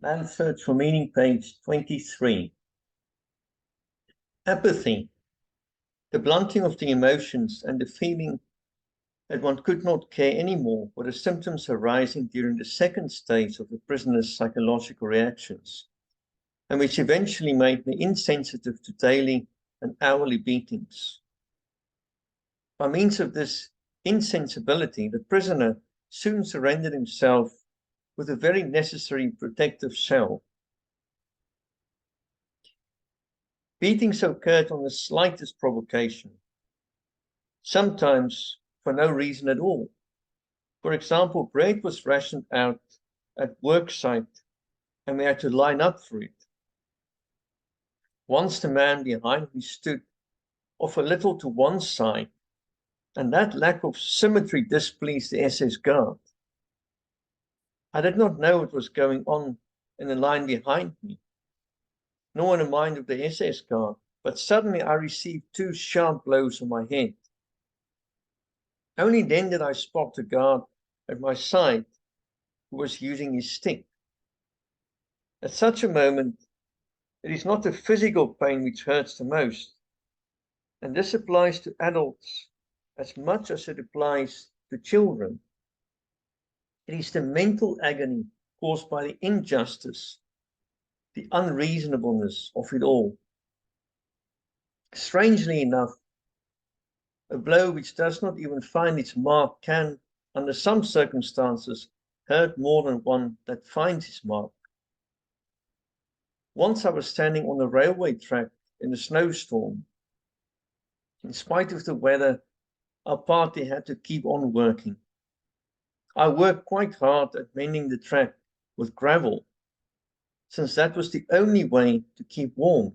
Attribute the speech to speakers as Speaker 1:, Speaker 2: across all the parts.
Speaker 1: Man's Search for Meaning, page 23. Apathy, the blunting of the emotions and the feeling that one could not care anymore, were the symptoms arising during the second stage of the prisoner's psychological reactions, and which eventually made me insensitive to daily and hourly beatings. By means of this insensibility, the prisoner soon surrendered himself with a very necessary protective shell. Beatings occurred on the slightest provocation, sometimes for no reason at all. For example, bread was rationed out at work site and we had to line up for it. Once the man behind me stood off a little to one side, and that lack of symmetry displeased the SS guard. I did not know what was going on in the line behind me, nor in the mind of the SS guard, but suddenly I received two sharp blows on my head. Only then did I spot the guard at my side who was using his stick. At such a moment, it is not the physical pain which hurts the most, and this applies to adults as much as it applies to children. It is the mental agony caused by the injustice, the unreasonableness of it all. Strangely enough, a blow which does not even find its mark can, under some circumstances, hurt more than one that finds its mark. Once I was standing on a railway track in a snowstorm. In spite of the weather, our party had to keep on working. I worked quite hard at mending the track with gravel, since that was the only way to keep warm.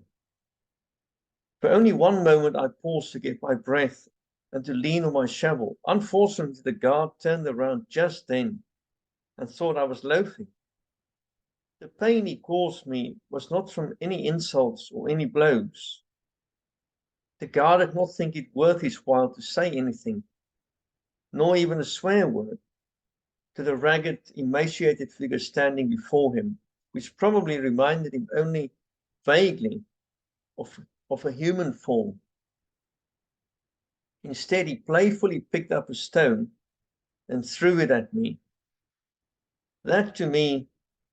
Speaker 1: For only one moment I paused to get my breath and to lean on my shovel. Unfortunately, the guard turned around just then and thought I was loafing. The pain he caused me was not from any insults or any blows. The guard did not think it worth his while to say anything, nor even a swear word, to the ragged, emaciated figure standing before him, which probably reminded him only vaguely of a human form. Instead, he playfully picked up a stone and threw it at me. That, to me,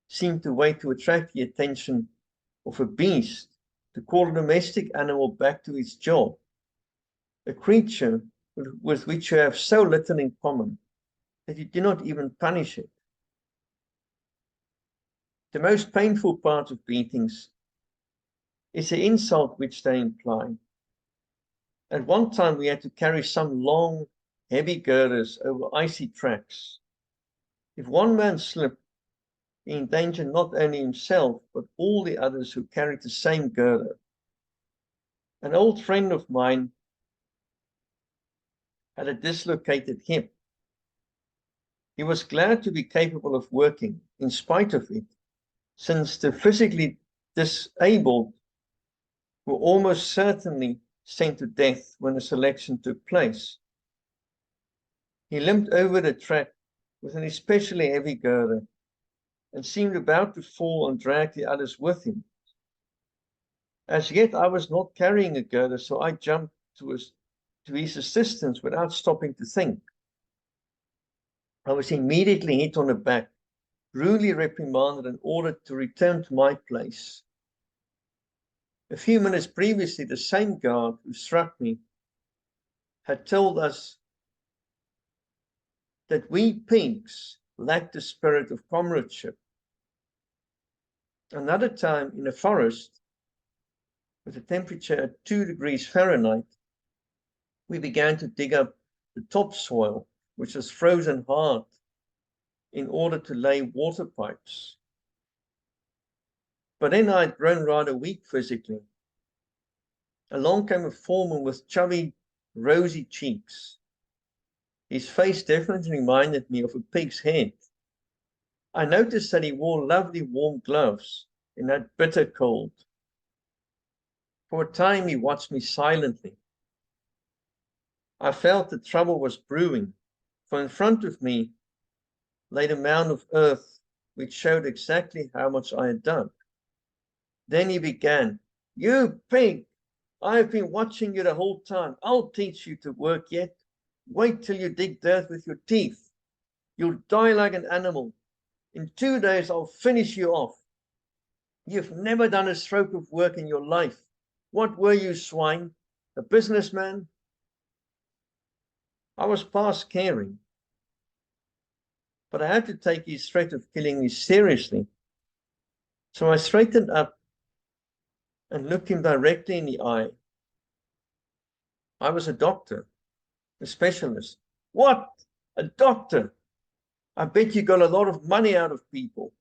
Speaker 1: seemed a way to attract the attention of a beast, to call a domestic animal back to its job, a creature with which you have so little in common that you do not even punish it. The most painful part of beatings is the insult which they imply. At one time, we had to carry some long, heavy girders over icy tracks. If one man slipped, he endangered not only himself, but all the others who carried the same girder. An old friend of mine had a dislocated hip. He was glad to be capable of working in spite of it, since the physically disabled were almost certainly sent to death when the selection took place. He limped over the track with an especially heavy girder and seemed about to fall and drag the others with him. As yet, I was not carrying a girder, so I jumped to his assistance without stopping to think. I was immediately hit on the back, rudely reprimanded and ordered to return to my place. A few minutes previously, the same guard who struck me had told us that we pigs lacked the spirit of comradeship. Another time in a forest, with a temperature at 2 degrees Fahrenheit, we began to dig up the topsoil, which was frozen hard, in order to lay water pipes. But then I had grown rather weak physically. Along came a foreman with chubby, rosy cheeks. His face definitely reminded me of a pig's head. I noticed that he wore lovely warm gloves in that bitter cold. For a time he watched me silently. I felt that trouble was brewing, for in front of me lay the mound of earth which showed exactly how much I had done. Then he began, "You pig! I've been watching you the whole time. I'll teach you to work yet. Wait till you dig dirt with your teeth. You'll die like an animal. In 2 days, I'll finish you off. You've never done a stroke of work in your life. What were you, swine? A businessman?" I was past caring, but I had to take his threat of killing me seriously. So I straightened up and looked him directly in the eye. I was a doctor, a specialist. "What? A doctor? I bet you got a lot of money out of people."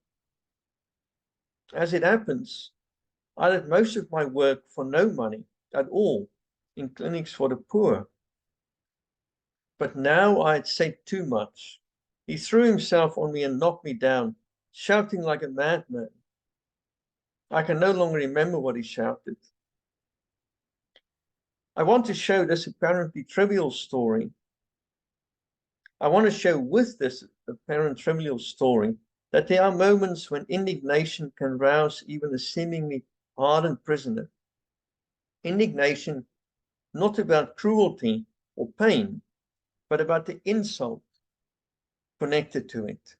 Speaker 1: As it happens, I did most of my work for no money at all in clinics for the poor. But now I had said too much. He threw himself on me and knocked me down, shouting like a madman. I can no longer remember what he shouted. I want to show this apparently trivial story. I want to show with this apparent trivial story that there are moments when indignation can rouse even a seemingly hardened prisoner. Indignation not about cruelty or pain, but about the insult connected to it.